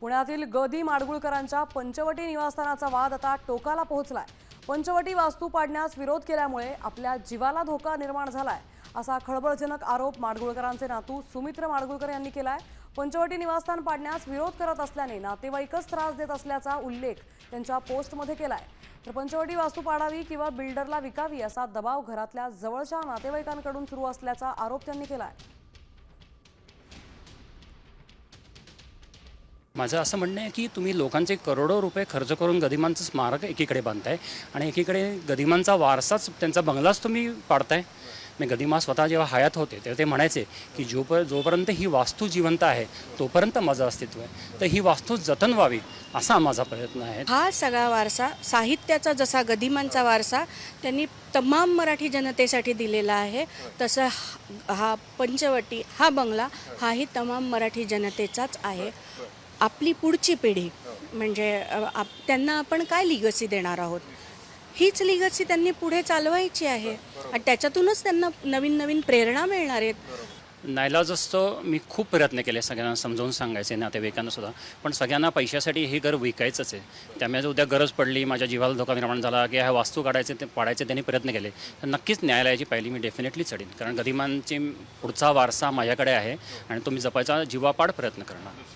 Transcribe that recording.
पुण्यातील गदी माडगुळकरांच्या पंचवटी निवासस्थानाचा वाद आता टोकाला पोहोचलाय। पंचवटी वास्तू पाडण्यास विरोध केल्यामुळे आपल्या जीवाला धोका निर्माण झालाय, असा खळबळजनक आरोप माडगुळकरांचे नातू सुमित्र माडगुळकर यांनी केलाय। पंचवटी निवासस्थान पाडण्यास विरोध करत असल्याने नातेवाईकच त्रास देत असल्याचा उल्लेख त्यांच्या पोस्टमध्ये केलाय। तर पंचवटी वास्तू पाडावी किंवा बिल्डरला विकावी असा दबाव घरातल्या जवळच्या नातेवाईकांकडून सुरू असल्याचा आरोप त्यांनी केलाय। माझं असं म्हणणं आहे की तुम्ही लोकांचे करोडो रुपये खर्च करून गदिमांचं स्मारक एकीकडे बांधताय आणि एकीकडे गदिमांचा वारसाच त्यांचा बंगलाच तुम्ही पाडताय। मी गदिमा स्वतः जेव्हा हयात होते तेव्हा ते म्हणायचे की जोपर्यंत ही वास्तू जिवंत आहे तोपर्यंत माझं अस्तित्व आहे, तर ही वास्तू जतन व्हावी असा माझा प्रयत्न आहे। हा सगळा वारसा साहित्याचा जसा गदिमांचा वारसा त्यांनी तमाम मराठी जनतेसाठी दिलेला आहे, तसं हा पंचवटी हा बंगला हाही तमाम मराठी जनतेचाच आहे। आपली पुढची पिढी म्हणजे त्यांना आपण काय लिगसी देणार आहोत, हीच लिगसी त्यांनी पुढे चालवायची आहे आणि त्याच्यातूनच त्यांना नवीन नवीन प्रेरणा मिळणार आहेत। नाईलाज असतो, मी खूप प्रयत्न केले सगळ्यांना समजावून सांगायचे, नातेवाईकांना सुद्धा, पण सगळ्यांना पैशासाठी हे घर विकायचंच आहे। त्यामुळे जर उद्या गरज पडली, माझ्या जीवाला धोका निर्माण झाला की ह्या वास्तू काढायचे ते पाडायचे त्यांनी प्रयत्न केले तर नक्कीच न्यायालयाची पायरी मी डेफिनेटली चढीन, कारण गदिमांची पुढचा वारसा माझ्याकडे आहे आणि तो मी जपायचा जीवापाड प्रयत्न करणार।